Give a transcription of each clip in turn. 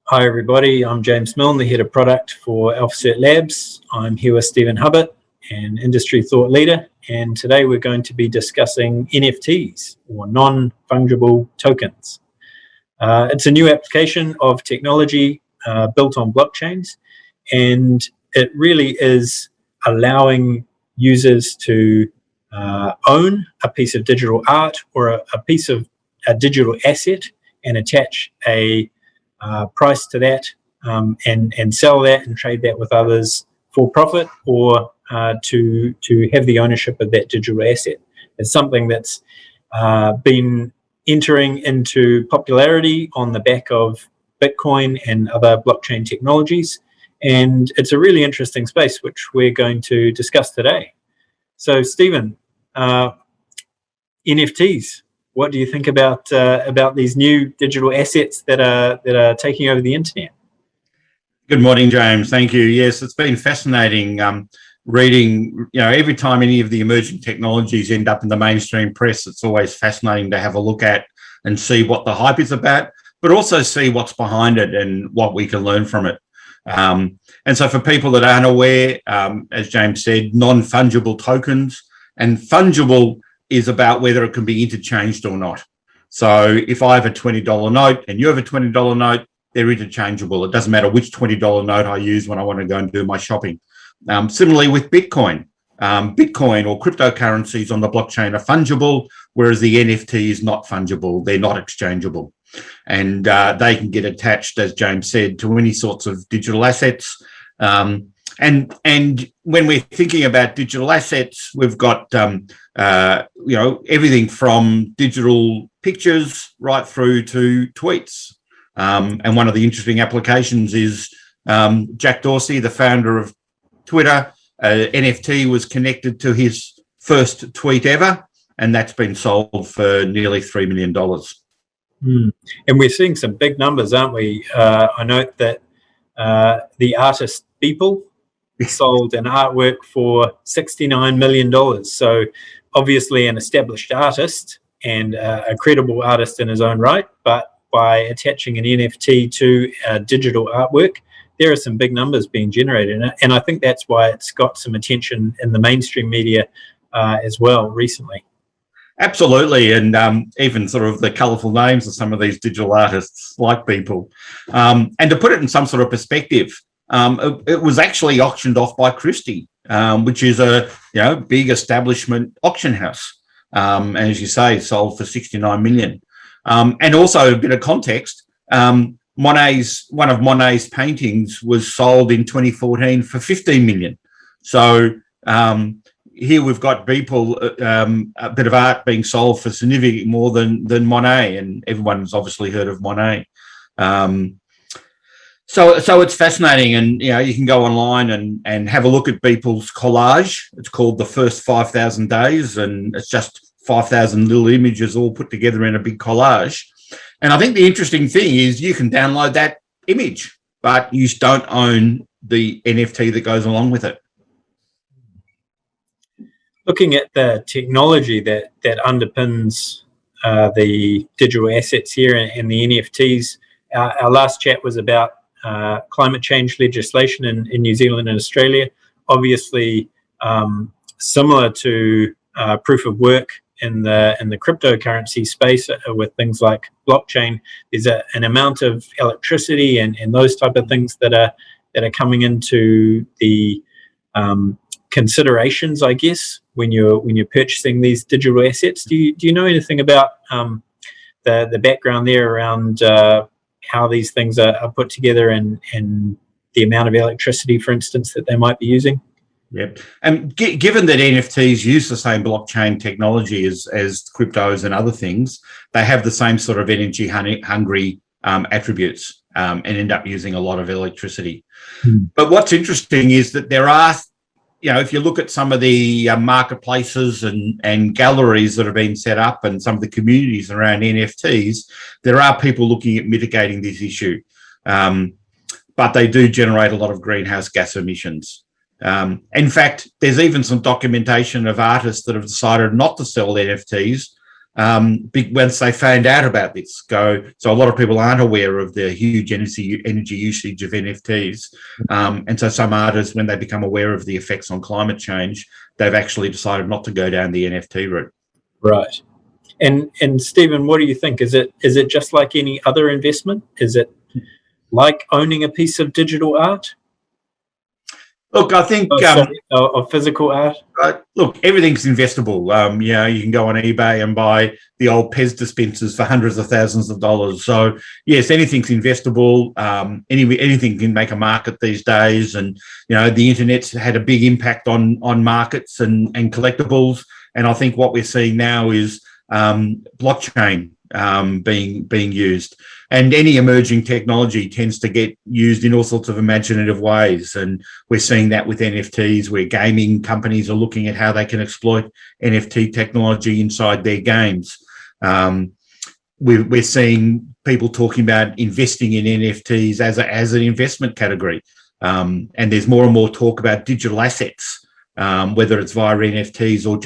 Hi everybody, I'm James Milne, the Head of Product for AlphaCert Labs. I'm here with Stephen Hubbard, an industry thought leader, and today we're going to be discussing NFTs, or non-fungible tokens. It's a new application of technology built on blockchains, and it really is allowing users to own a piece of digital art or a piece of a digital asset and attach a price to that and sell that and trade that with others for profit, or to have the ownership of that digital asset. It's something that's been entering into popularity on the back of Bitcoin and other blockchain technologies, and it's a really interesting space which we're going to discuss today. So Stephen, NFTs. What do you think about these new digital assets that are taking over the internet? Good morning, James. Thank you. Yes, it's been fascinating reading. Every time any of the emerging technologies end up in the mainstream press, it's always fascinating to have a look at and see what the hype is about, but also see what's behind it and what we can learn from it. And so, for people that aren't aware, as James said, non-fungible tokens, and fungible is about whether it can be interchanged or not. So if I have a $20 note and you have a $20 note, they're interchangeable. It doesn't matter which $20 note I use when I want to go and do my shopping. Similarly with Bitcoin. Bitcoin or cryptocurrencies on the blockchain are fungible, whereas the NFT is not fungible. They're not exchangeable. And they can get attached, as James said, to any sorts of digital assets. And when we're thinking about digital assets, we've got everything from digital pictures right through to tweets. And one of the interesting applications is Jack Dorsey, the founder of Twitter. NFT was connected to his first tweet ever, and that's been sold for nearly $3 million. And we're seeing some big numbers, aren't we? I note that the artist Beeple sold an artwork for $69 million. So obviously an established artist and a credible artist in his own right, but by attaching an NFT to a digital artwork, there are some big numbers being generated. And I think that's why it's got some attention in the mainstream media as well recently. Absolutely, and even sort of the colourful names of some of these digital artists like Beeple. And to put it in some sort of perspective, it was actually auctioned off by Christie, which is a big establishment auction house. And as you say, sold for $69 million. And also a bit of context, one of Monet's paintings was sold in 2014 for $15 million. So here we've got Beeple, a bit of art being sold for significantly more than Monet, and everyone's obviously heard of Monet. So it's fascinating, and you can go online and have a look at Beeple's collage. It's called The First 5,000 Days, and it's just 5,000 little images all put together in a big collage. And I think the interesting thing is you can download that image, but you don't own the NFT that goes along with it. Looking at the technology that underpins the digital assets here and the NFTs, our last chat was about climate change legislation in New Zealand and Australia. Obviously, similar to proof of work in the cryptocurrency space with things like blockchain, there's an amount of electricity and those type of things that are coming into the considerations, I guess, when you're purchasing these digital assets. Do you know anything about the background there around how these things are put together and the amount of electricity, for instance, that they might be using? Yep. And given that NFTs use the same blockchain technology as cryptos and other things, they have the same sort of energy hungry attributes and end up using a lot of electricity. But what's interesting is that there are, if you look at some of the marketplaces and galleries that have been set up and some of the communities around NFTs, there are people looking at mitigating this issue. But they do generate a lot of greenhouse gas emissions. In fact, there's even some documentation of artists that have decided not to sell NFTs once they found out about this. So a lot of people aren't aware of the huge energy usage of NFTs. And so some artists, when they become aware of the effects on climate change, they've actually decided not to go down the NFT route. Right. And Stephen, what do you think? Is it just like any other investment? Is it like owning a piece of digital art? Look, I think of physical art. Look, everything's investable. You can go on eBay and buy the old Pez dispensers for hundreds of thousands of dollars. So yes, anything's investable. Anything can make a market these days, and the internet's had a big impact on markets and collectibles. And I think what we're seeing now is blockchain being used, and any emerging technology tends to get used in all sorts of imaginative ways, and we're seeing that with NFTs, where gaming companies are looking at how they can exploit NFT technology inside their games. We're seeing people talking about investing in NFTs as an investment category, and there's more and more talk about digital assets, whether it's via NFTs or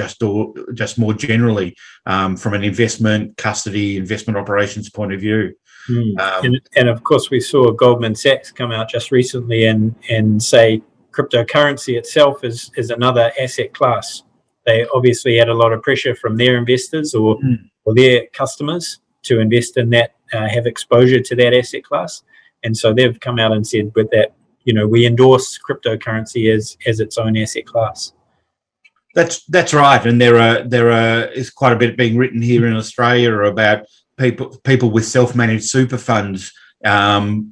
just more generally from an investment custody, investment operations point of view. And of course, we saw Goldman Sachs come out just recently and say cryptocurrency itself is another asset class. They obviously had a lot of pressure from their investors or their customers to invest in that, have exposure to that asset class. And so they've come out and said with that, we endorse cryptocurrency as its own asset class. That's right, and there is quite a bit being written here in Australia about people with self-managed super funds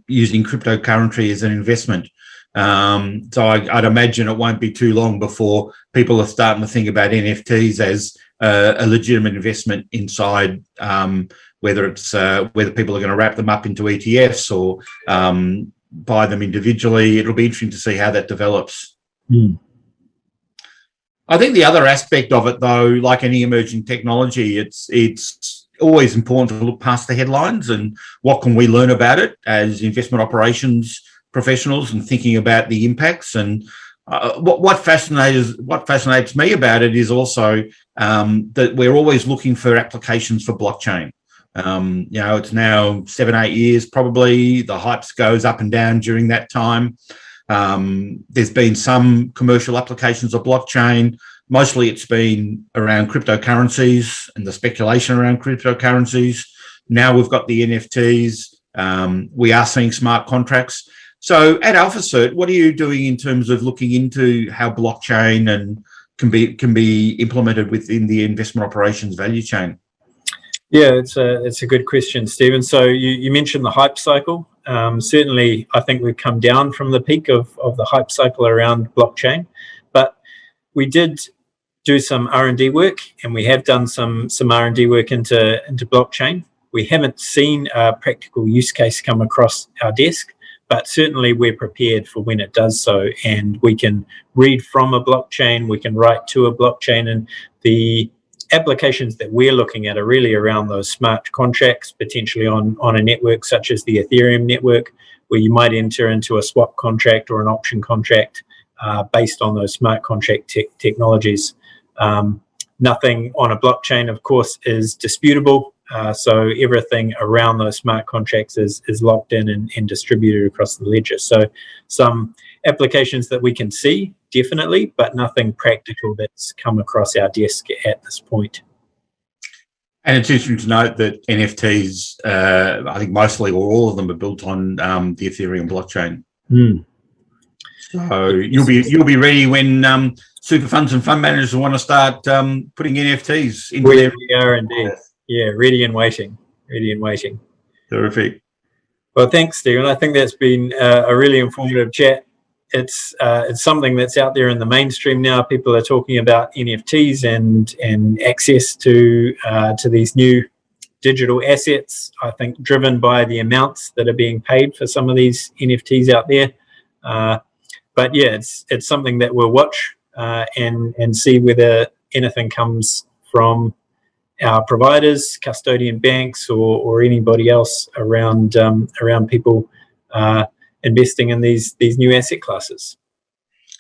using cryptocurrency as an investment. So I'd imagine it won't be too long before people are starting to think about NFTs as a legitimate investment inside, whether people are going to wrap them up into ETFs or buy them individually. It'll be interesting to see how that develops. I think the other aspect of it, though, like any emerging technology, it's always important to look past the headlines and what can we learn about it as investment operations professionals and thinking about the impacts. And what fascinates me about it is also that we're always looking for applications for blockchain. It's now 7-8 years probably. The hype goes up and down during that time. There's been some commercial applications of blockchain. Mostly it's been around cryptocurrencies and the speculation around cryptocurrencies. Now we've got the NFTs. We are seeing smart contracts. So at AlphaCert, what are you doing in terms of looking into how blockchain and can be implemented within the investment operations value chain? Yeah, it's a good question, Stephen. So you mentioned the hype cycle. Certainly, I think we've come down from the peak of the hype cycle around blockchain, but we did do some R&D work, and we have done some R&D work into blockchain. We haven't seen a practical use case come across our desk, but certainly we're prepared for when it does so, and we can read from a blockchain, we can write to a blockchain, and the applications that we're looking at are really around those smart contracts, potentially on a network such as the Ethereum network, where you might enter into a swap contract or an option contract based on those smart contract technologies. Nothing on a blockchain, of course, is disputable. So everything around those smart contracts is locked in and distributed across the ledger. So some applications that we can see, definitely, but nothing practical that's come across our desk at this point. And it's interesting to note that NFTs, I think mostly or all of them are built on the Ethereum blockchain. So you'll be ready when super funds and fund managers want to start putting NFTs into we are indeed. Yeah, ready and waiting. Terrific. Well, thanks, Stephen. I think that's been a really informative chat. It's something that's out there in the mainstream now. People are talking about NFTs and access to these new digital assets, I think driven by the amounts that are being paid for some of these NFTs out there. But yeah, it's something that we'll watch and see whether anything comes from our providers, custodian banks, or anybody else around people investing in these new asset classes.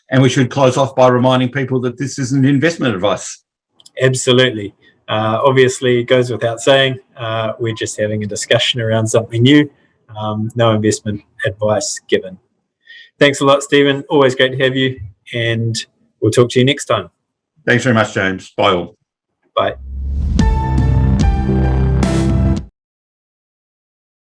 And we should close off by reminding people that this isn't investment advice. Absolutely. Obviously, it goes without saying, we're just having a discussion around something new. No investment advice given. Thanks a lot, Stephen. Always great to have you, and we'll talk to you next time. Thanks very much, James. Bye all. Bye.